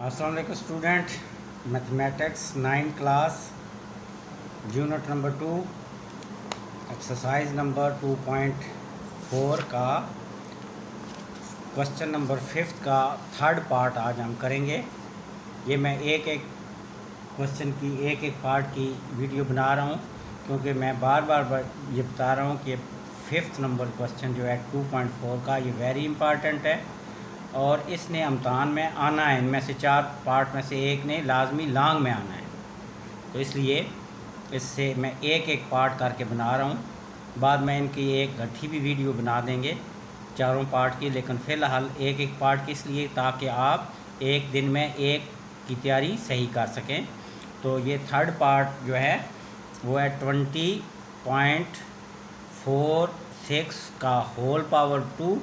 अस्सलाम वालेकुम student, mathematics 9 class unit number 2 exercise number 2.4 का क्वेश्चन नंबर 5 का थर्ड पार्ट आज हम करेंगे। ये मैं एक एक क्वेश्चन की एक पार्ट की वीडियो बना रहा हूँ क्योंकि मैं बार बार ये बता रहा हूँ कि 5th नंबर क्वेश्चन जो है 2.4 का ये वेरी इंपॉर्टेंट है और इसने इम्तहान में आना है। इनमें से 4 पार्ट में से एक ने लाजमी लॉन्ग में आना है, तो इसलिए इससे मैं एक एक पार्ट करके बना रहा हूँ। बाद में इनकी एक गट्ठी भी वीडियो बना देंगे चारों पार्ट की, लेकिन फ़िलहाल एक एक पार्ट की इसलिए ताकि आप एक दिन में एक की तैयारी सही कर सकें। तो ये थर्ड पार्ट जो है वो है 20.46 का होल पावर 2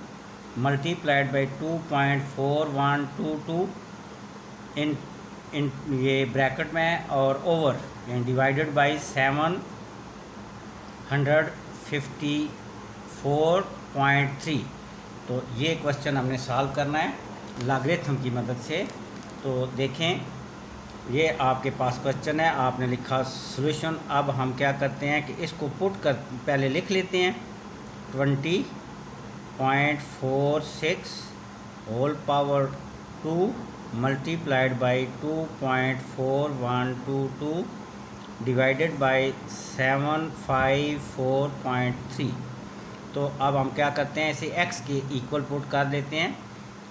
मल्टीप्लाइड बाई 2.4122 इन ये ब्रैकेट में और ओवर यानी डिवाइडेड बाई 754.3। तो ये क्वेश्चन हमने सॉल्व करना है लॉगरिथम की मदद से। तो देखें, ये आपके पास क्वेश्चन है, आपने लिखा सॉल्यूशन। अब हम क्या करते हैं कि इसको पुट कर पहले लिख लेते हैं 20.46 whole power 2 multiplied by 2.4122 divided by 754.3। तो अब हम क्या करते हैं, इसे x के इक्वल पुट कर लेते हैं।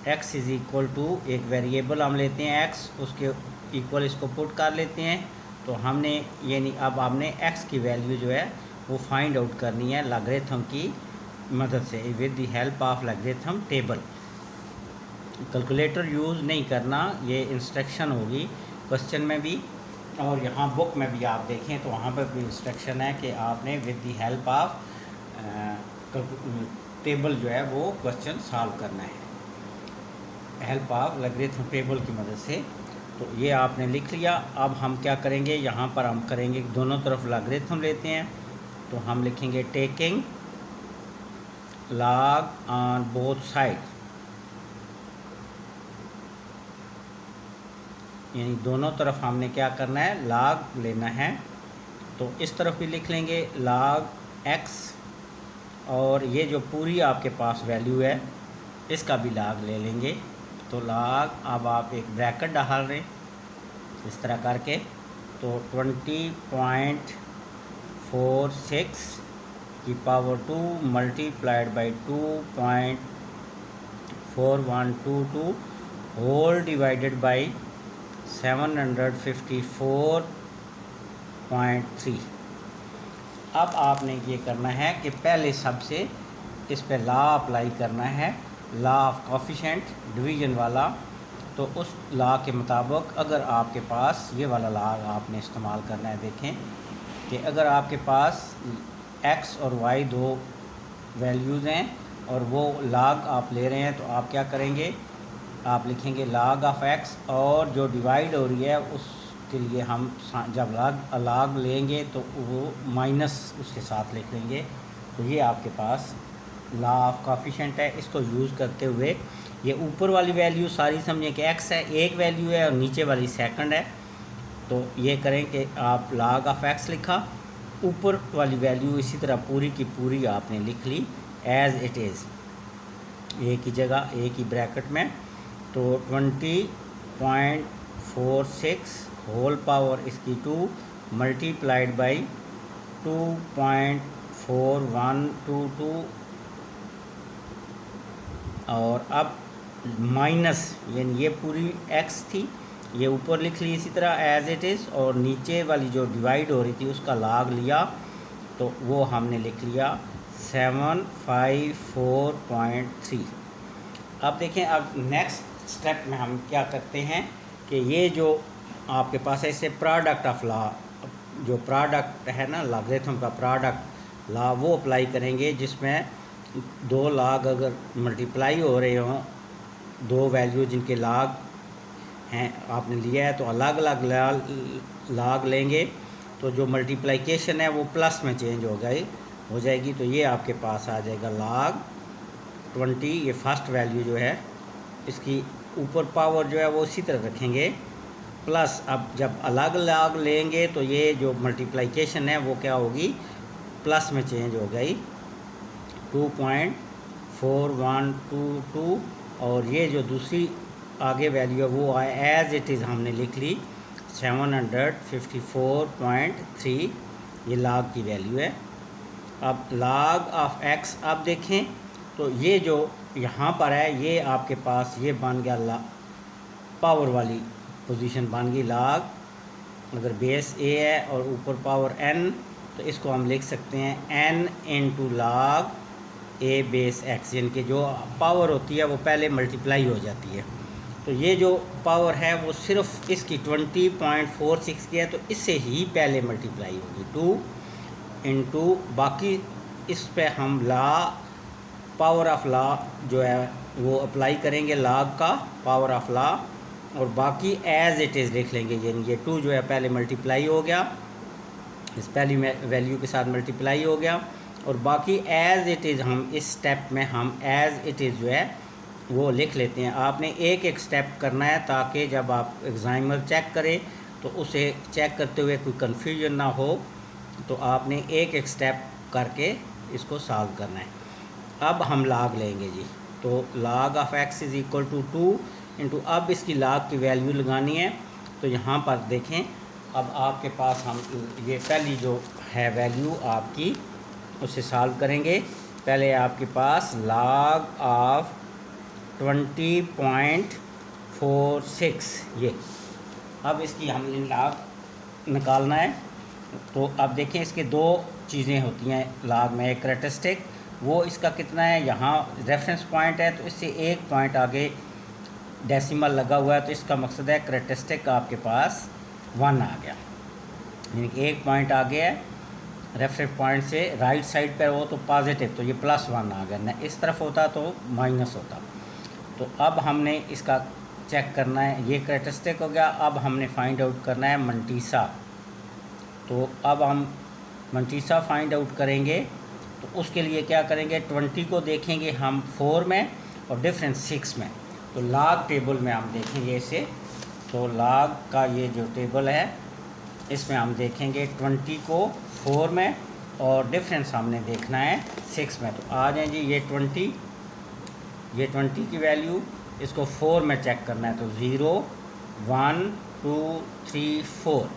x इज़ इक्वल टू एक वेरिएबल हम लेते हैं x, उसके इक्वल इसको पुट कर लेते हैं। तो हमने यानी अब हमने x की वैल्यू जो है वो फाइंड आउट करनी है लॉगरिथम की मदद से with the help of logarithm table. Calculator use नहीं करना, ये इंस्ट्रक्शन होगी क्वेश्चन में भी और यहाँ बुक में भी आप देखें तो वहाँ पर भी इंस्ट्रक्शन है कि आपने with the help of table जो है वो क्वेश्चन सॉल्व करना है हेल्प ऑफ लॉगरिथम टेबल की मदद से। तो ये आपने लिख लिया। अब हम क्या करेंगे, यहाँ पर हम करेंगे दोनों तरफ लॉगरिथम लेते हैं। तो हम लिखेंगे taking log on both side, यानी दोनों तरफ हमने क्या करना है, log लेना है। तो इस तरफ भी लिख लेंगे log x, और ये जो पूरी आपके पास वैल्यू है इसका भी log ले लेंगे। तो log, अब आप एक ब्रैकेट डाल रहे इस तरह करके। तो 20.46 की power 2 multiplied by 2.4122 whole divided by 754.3। अब आपने ये करना है कि पहले सबसे इस पे लॉ अप्लाई करना है, लॉ ऑफ कोफिशिएंट डिवीज़न वाला। तो उस लॉ के मुताबिक अगर आपके पास ये वाला लॉ आपने इस्तेमाल करना है। देखें कि अगर आपके पास x और y दो वैल्यूज़ हैं और वो log आप ले रहे हैं, तो आप क्या करेंगे, आप लिखेंगे log ऑफ x, और जो डिवाइड हो रही है उसके लिए हम जब log लेंगे तो वो माइनस उसके साथ लिख लेंगे। तो ये आपके पास लॉ ऑफ कोफिशिएंट है। इसको यूज़ करते हुए ये ऊपर वाली वैल्यू सारी समझें कि x है, एक वैल्यू है, और नीचे वाली सेकंड है। तो ये करें कि आप log ऑफ x लिखा, ऊपर वाली वैल्यू इसी तरह पूरी की पूरी आपने लिख ली एज़ इट इज़, एक ही जगह एक ही ब्रैकेट में। तो 20.46 होल पावर इसकी 2 मल्टीप्लाइड बाई 2.4122, और अब माइनस यानी ये पूरी x थी, ये ऊपर लिख ली इसी तरह एज़ इट इज़, और नीचे वाली जो डिवाइड हो रही थी उसका log लिया। तो वो हमने लिख लिया 754.3। अब देखें, अब नेक्स्ट स्टेप में हम क्या करते हैं कि ये जो आपके पास है इससे प्रोडक्ट ऑफ लॉ, जो प्रोडक्ट है ना लॉगरिथम का प्रोडक्ट लॉ, वो अप्लाई करेंगे, जिसमें दो log अगर मल्टीप्लाई हो रहे हों, दो वैल्यू जिनके log हैं आपने लिया है, तो अलग अलग log लेंगे। तो जो मल्टीप्लिकेशन है वो प्लस में चेंज हो जाएगी। तो ये आपके पास आ जाएगा log 20, ये फर्स्ट वैल्यू जो है इसकी ऊपर पावर जो है वो उसी तरह रखेंगे प्लस। अब जब अलग अलग लेंगे तो ये जो मल्टीप्लिकेशन है वो क्या होगी, प्लस में चेंज हो गई 2.4122 और ये जो दूसरी आगे वैल्यू है वो एज इट इज़ हमने लिख ली 754.3, ये लाग की वैल्यू है। अब लाग ऑफ एक्स अब देखें तो ये जो यहाँ पर है ये आपके पास ये बन गया पावर वाली पोजीशन बन गई लाग। अगर बेस ए है और ऊपर पावर n तो इसको हम लिख सकते हैं n इंटू लाग ए बेस एक्स, यानी कि जो पावर होती है वो पहले मल्टीप्लाई हो जाती है। तो ये जो पावर है वो सिर्फ इसकी 20.46 की है तो इससे ही पहले मल्टीप्लाई होगी 2 इंटू बाकी इस पे हम पावर ऑफ ला जो है वो अप्लाई करेंगे लाग का पावर ऑफ ला और बाकी एज इट इज़ लिख लेंगे। यानी ये 2 जो है पहले मल्टीप्लाई हो गया, इस पहली वैल्यू के साथ मल्टीप्लाई हो गया और बाकी एज इट इज़ हम इस स्टेप में हम एज इट इज़ जो है वो लिख लेते हैं। आपने एक एक स्टेप करना है ताकि जब आप एग्जामिनर चेक करें तो उसे चेक करते हुए कोई कन्फ्यूजन ना हो, तो आपने एक एक स्टेप करके इसको सॉल्व करना है। अब हम लाग लेंगे जी, तो log of x is equal to 2 into अब इसकी लाग की वैल्यू लगानी है। तो यहाँ पर देखें अब आपके पास हम ये पहली जो है वैल्यू आपकी उसे सॉल्व करेंगे। पहले आपके पास लाग ऑफ 20.46 ये, अब इसकी हमने लाग निकालना है। तो अब देखें इसके दो चीज़ें होती हैं लाग में, एक कैरेक्टरिस्टिक वो इसका कितना है, यहाँ रेफरेंस पॉइंट है तो इससे एक पॉइंट आगे डेसिमल लगा हुआ है तो इसका मकसद है कैरेक्टरिस्टिक आपके पास 1 आ गया, यानी कि एक पॉइंट आगे है रेफरेंस पॉइंट से राइट साइड पर हो तो पॉजिटिव, तो ये +1 आ गया, न इस तरफ होता तो माइनस होता। तो अब हमने इसका चेक करना है, ये कैरेक्टरिस्टिक हो गया। अब हमने फाइंड आउट करना है मंटीसा। तो अब हम मंटीसा फाइंड आउट करेंगे तो उसके लिए क्या करेंगे, 20 को देखेंगे हम 4 में और डिफरेंस 6 में। तो लाग टेबल में हम देखेंगे इसे, तो लाग का ये जो टेबल है इसमें हम देखेंगे 20 को 4 में और डिफरेंस हमने देखना है 6 में। तो आ जाए जी ये 20 की वैल्यू, इसको 4 में चेक करना है तो 0 1 2 3 4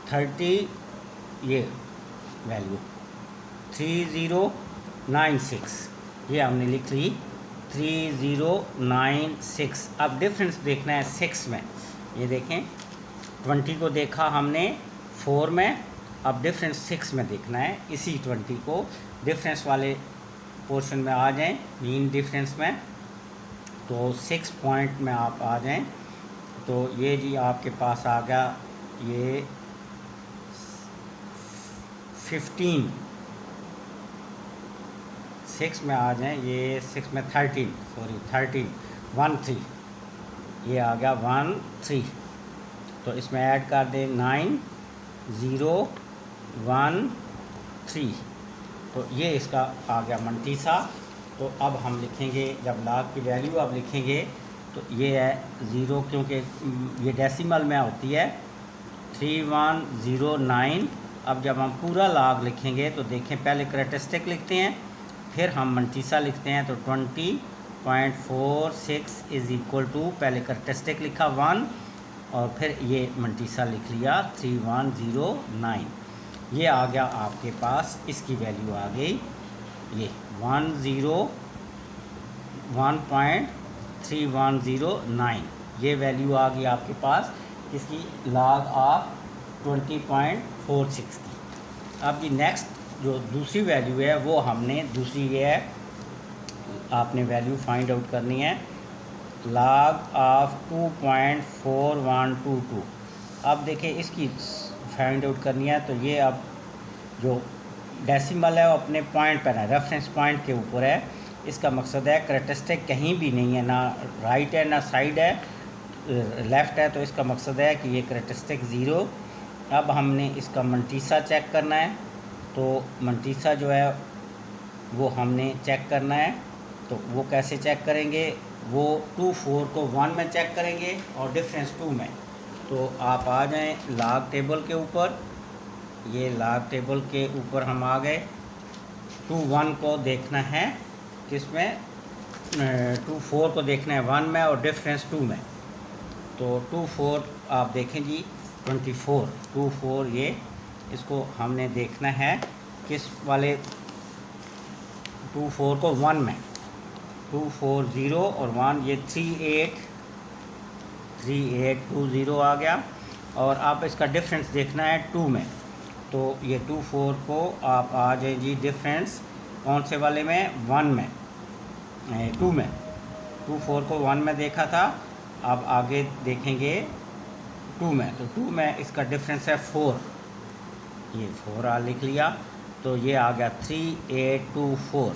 30 ये वैल्यू 3096 ये हमने लिख ली 3096। अब डिफरेंस देखना है 6 में, ये देखें 20 को देखा हमने 4 में, अब डिफरेंस 6 में देखना है। इसी 20 को डिफरेंस वाले पोर्शन में आ जाएं, मीन डिफरेंस में, तो 6 पॉइंट में आप आ जाएं। तो ये जी आपके पास आ गया ये 15, 6 में आ जाएं, ये 6 में 13 13 ये आ गया 13। तो इसमें ऐड कर दें 9013, तो ये इसका आ गया मंटीसा। तो अब हम लिखेंगे जब लाग की वैल्यू अब लिखेंगे तो ये है 0, क्योंकि ये डेसिमल में होती है 3109। अब जब हम पूरा लाग लिखेंगे तो देखें पहले कैरेक्टरिस्टिक लिखते हैं फिर हम मंटीसा लिखते हैं। तो 20.46 इज़ इक्वल टू पहले कैरेक्टरिस्टिक लिखा 1 और फिर ये मंटीसा लिख लिया 3109, ये आ गया आपके पास, इसकी वैल्यू आ गई ये 1.3109, ये वैल्यू आ गई आपके पास इसकी लाग ऑफ 20.46 की। अब जी नेक्स्ट जो दूसरी वैल्यू है वो हमने दूसरी ये है, आपने वैल्यू फाइंड आउट करनी है लाग ऑफ 2.4122। अब देखिए इसकी फाइंड आउट करनी है, तो ये अब जो डेसिमल है वो अपने पॉइंट पर है, रेफरेंस पॉइंट के ऊपर है। इसका मकसद है कैरेक्टरिस्टिक कहीं भी नहीं है, ना राइट है ना साइड है लेफ़्ट है, तो इसका मकसद है कि ये कैरेक्टरिस्टिक 0। अब हमने इसका मंटीसा चेक करना है, तो मंटीसा जो है वो हमने चेक करना है। तो वो कैसे चेक करेंगे, वो 2 4 को 1 में चेक करेंगे और डिफरेंस 2 में। तो आप आ जाएं लॉग टेबल के ऊपर, ये लॉग टेबल के ऊपर हम आ गए। 2 1 को देखना है किसमें, 2 4 को देखना है 1 में और डिफरेंस 2 में। तो 2 4 आप देखें जी 24, 2 4 ये इसको हमने देखना है किस वाले, 2 4 को 1 में, 2 4 0 और 1, ये 3 8 2 0 आ गया। और आप इसका डिफरेंस देखना है 2 में। तो ये 2 4 को आप आ जाए जी डिफरेंस कौन से वाले में, 1 में, 2 में। 2 4 को 1 में देखा था, अब आगे देखेंगे 2 में। तो 2 में इसका डिफरेंस है 4, ये 4 लिख लिया। तो ये आ गया 3 8 2 4।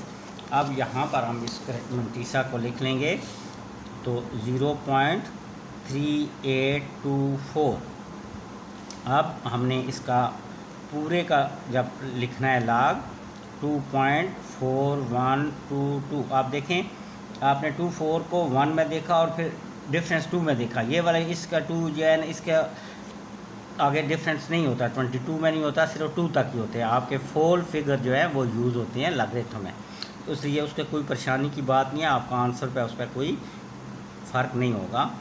अब यहाँ पर हम इस मंटीसा को लिख लेंगे, तो 0.3824। अब हमने इसका पूरे का जब लिखना है लॉग 2.4122। आप देखें, आपने 2 4 को 1 में देखा और फिर डिफरेंस 2 में देखा। ये वाला इसका 2 जो है ना, इसके आगे डिफरेंस नहीं होता, 22 में नहीं होता, सिर्फ 2 तक ही होते हैं। आपके फोल फिगर जो है वो यूज़ होते हैं लॉगरिथम में, इसलिए उसके कोई परेशानी की बात नहीं है। आपका आंसर पे उस पर कोई फ़र्क नहीं होगा।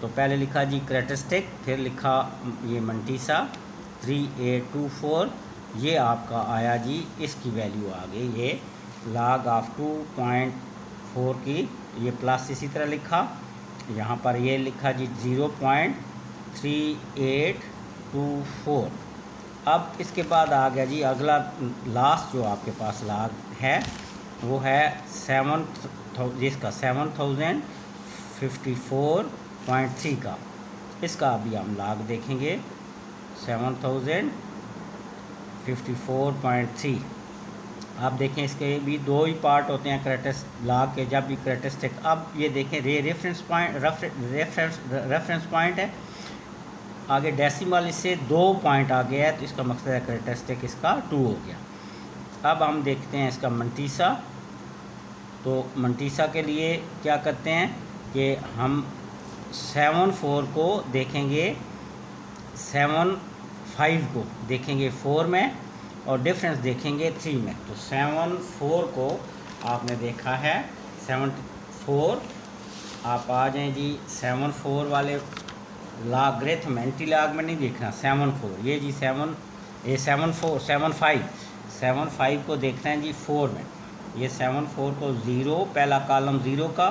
तो पहले लिखा जी कैरेक्टरिस्टिक, फिर लिखा ये मंटीसा 3824, ये आपका आया जी, इसकी वैल्यू आ गई ये log ऑफ 2.4 की, ये प्लस इसी तरह लिखा। यहाँ पर ये लिखा जी 0.3824। अब इसके बाद आ गया जी अगला लास्ट जो आपके पास log है वो है 7, जिसका 7054.3 का। इसका अभी हम log देखेंगे 7054.3। आप देखें इसके भी दो ही पार्ट होते हैं लॉग के, जब भी कैरेक्टरिस्टिक। अब ये देखें रेफरेंस पॉइंट है, आगे डेसिमल इससे 2 पॉइंट आ गया है, तो इसका मकसद है कैरेक्टरिस्टिक इसका 2 हो गया। अब हम देखते हैं इसका मंटीसा। तो मंटीसा के लिए क्या करते हैं कि हम 7 4 को देखेंगे, 7 5 को देखेंगे 4 में और डिफरेंस देखेंगे 3 में। तो 7 4 को आपने देखा है 7 4, आप आ जाएं जी 7 4 वाले लॉगरिथम एंटी लॉग में नहीं देखना, 7 4 ये जी 7 5 को देखना है जी 4 में। ये 7 4 को 0, पहला कॉलम 0 का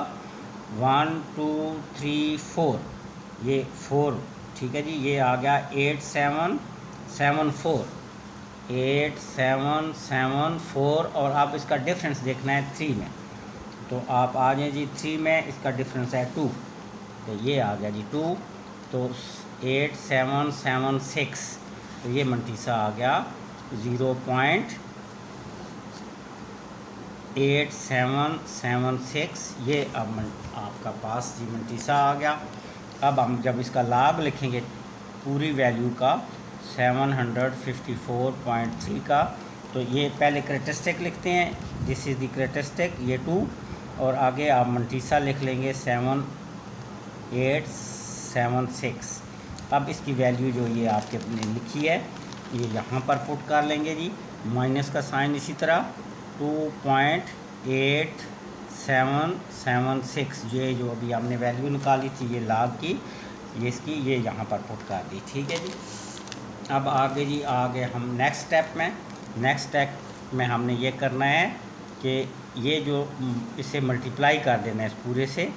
1 2 3 4, ये 4, ठीक है जी। ये आ गया 8 7 7 4, 8 7 7 4, और आप इसका डिफरेंस देखना है 3 में। तो आप आ जाए जी 3 में, इसका डिफरेंस है 2, तो ये आ गया जी 2। तो 8 7 7 6, तो ये मंटीसा आ गया 0.8776। ये अब आपका पास जी मंटीसा आ गया। अब हम जब इसका लॉग लिखेंगे पूरी वैल्यू का 754.3 का, तो ये पहले कैरेक्टरिस्टिक लिखते हैं, दिस इज़ द कैरेक्टरिस्टिक, ये 2, और आगे आप मंटीसा लिख लेंगे 7876। अब इसकी वैल्यू जो ये आपके लिखी है ये यहाँ पर पुट कर लेंगे जी, माइनस का साइन इसी तरह 2.8776, ये जो अभी हमने वैल्यू निकाली थी ये लॉग की, ये इसकी ये यहाँ पर पुट कर दी, ठीक है जी। अब आगे जी आगे हम नेक्स्ट स्टेप में हमने ये करना है कि ये जो इसे मल्टीप्लाई कर देना है इस पूरे से।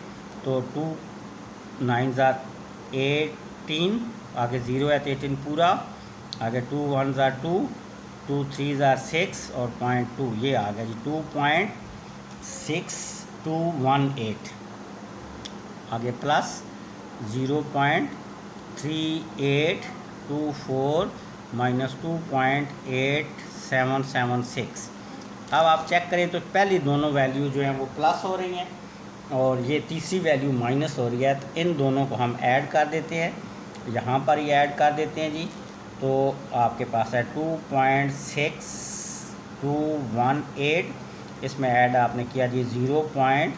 तो 2 9 18, आगे 0 है तो 18 पूरा, आगे 2 1 2, 2 3 6 और 0.2, ये आ गया जी 2.6218, आगे प्लस 0.3824 माइनस 2.8776। अब आप चेक करें तो पहली दोनों वैल्यू जो हैं वो प्लस हो रही हैं और ये तीसरी वैल्यू माइनस हो रही है, तो इन दोनों को हम ऐड कर देते हैं, यहाँ पर ही ऐड कर देते हैं जी। तो आपके पास है 2.6218, इसमें ऐड आपने किया जी 0.3824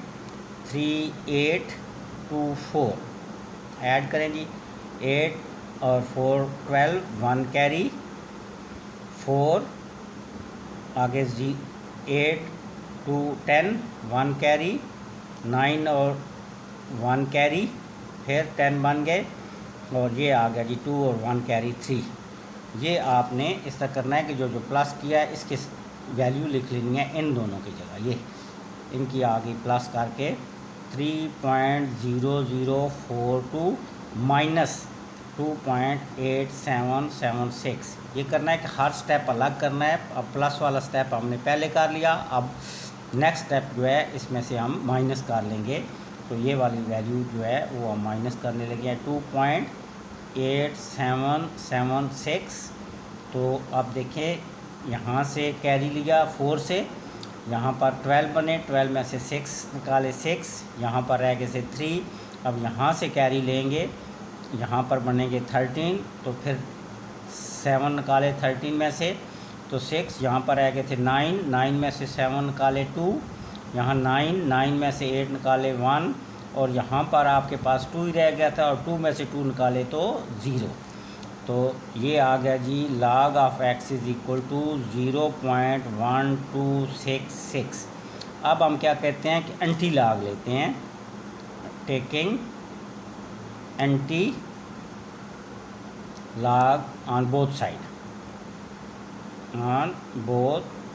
3824 ऐड करें जी। 8 और 4 12, 1 कैरी, 4 आगे 8 2 10, 1 कैरी, 9 और 1 कैरी, फिर 10 बन गए, और ये आ गया जी 2 और 1 कैरी 3। ये आपने इस तरह करना है कि जो जो प्लस किया है इसकी वैल्यू लिख लेनी है इन दोनों की जगह। ये इनकी आगे प्लस करके 3.0042 माइनस 2.8776 ये करना है कि हर स्टेप अलग करना है। अब प्लस वाला स्टेप हमने पहले कर लिया, अब नेक्स्ट स्टेप जो है इसमें से हम माइनस कर लेंगे। तो ये वाली वैल्यू जो है वो हम माइनस करने लगे हैं 2.8776। तो अब देखें यहाँ से कैरी लिया 4 से, यहाँ पर 12 बने, 12 में से 6 निकाले 6, यहाँ पर रह गए से 3। अब यहाँ से कैरी लेंगे, यहाँ पर बनेंगे 13, तो फिर 7 निकाले 13 में से तो 6, यहाँ पर रह गए थे 9, 9 में से 7 निकाले 2, यहाँ 9, 9 में से 8 निकाले 1, और यहाँ पर आपके पास 2 ही रह गया था, और 2 में से 2 निकाले तो 0। तो ये आ गया जी log of x is equal to 0.1266। अब हम क्या कहते हैं कि एंटी लॉग लेते हैं, taking anti log on both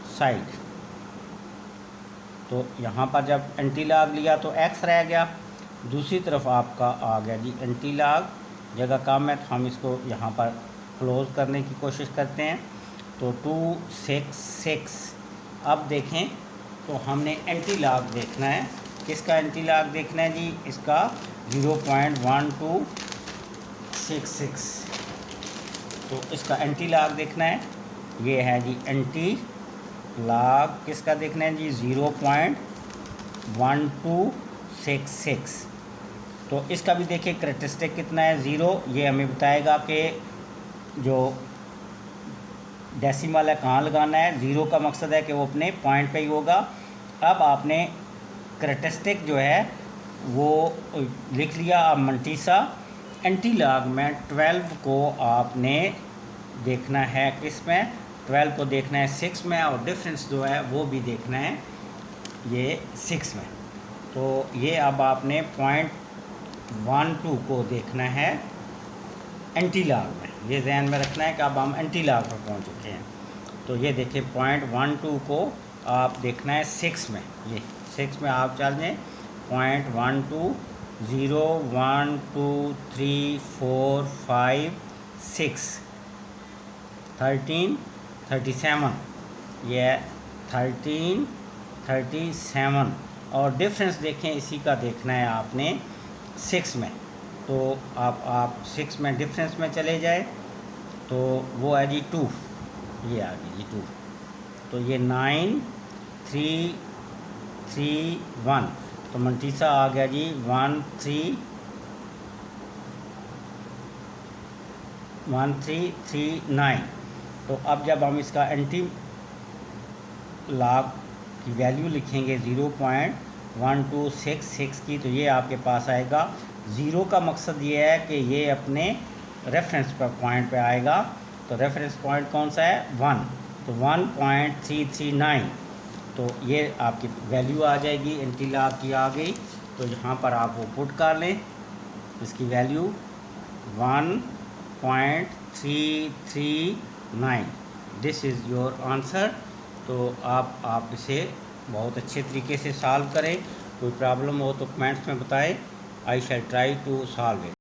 side. तो यहाँ पर जब एंटी लॉग लिया तो x रह गया, दूसरी तरफ आपका आ गया जी एंटी लॉग, जगह कम है तो हम इसको यहाँ पर क्लोज़ करने की कोशिश करते हैं। तो 266। अब देखें तो हमने एंटी लॉग देखना है, किसका एंटी लॉग देखना है जी, इसका 0.1266। तो इसका एंटी लॉग देखना है, ये है जी एंटी लॉग किसका देखना है जी 0.1266। तो इसका भी देखिए करैक्टरिस्टिक कितना है 0, ये हमें बताएगा कि जो डेसिमल है कहाँ लगाना है। 0 का मकसद है कि वो अपने पॉइंट पे ही होगा। अब आपने करैक्टरिस्टिक जो है वो लिख लिया। अब मंटीसा एंटी लॉग में 12 को आपने देखना है किस में, 12 को देखना है 6 में, और डिफरेंस जो है वो भी देखना है ये 6 में। तो ये अब आपने 0.12 को देखना है एंटी लॉग में, ये ध्यान में रखना है कि अब हम एंटी लॉग पर पहुंच चुके हैं। तो ये देखिए 0.12 को आप देखना है 6 में, ये 6 में आप चल दें 0.12 0 1 2 3 4 5 6 13 37, ये 13 37, और डिफरेंस देखें इसी का देखना है आपने 6 में। तो आप 6 में डिफरेंस में चले जाए तो वो है जी 2, ये आ गई जी 2। तो ये 9 3 3 1, तो मंटीसा आ गया जी 1339। तो अब जब हम इसका एंटी लॉग की वैल्यू लिखेंगे 0.1266 की, तो ये आपके पास आएगा। 0 का मकसद ये है कि ये अपने रेफरेंस पर पॉइंट पे आएगा। तो रेफरेंस पॉइंट कौन सा है 1, तो 1.339। तो ये आपकी वैल्यू आ जाएगी, एंटी लॉग की आ गई। तो यहाँ पर आप वो पुट कर लें, इसकी value 1.339, this is your answer. तो आप इसे बहुत अच्छे तरीके से सॉल्व करें। कोई प्रॉब्लम हो तो कमेंट्स में बताएं, आई शैल ट्राई टू सॉल्व इट।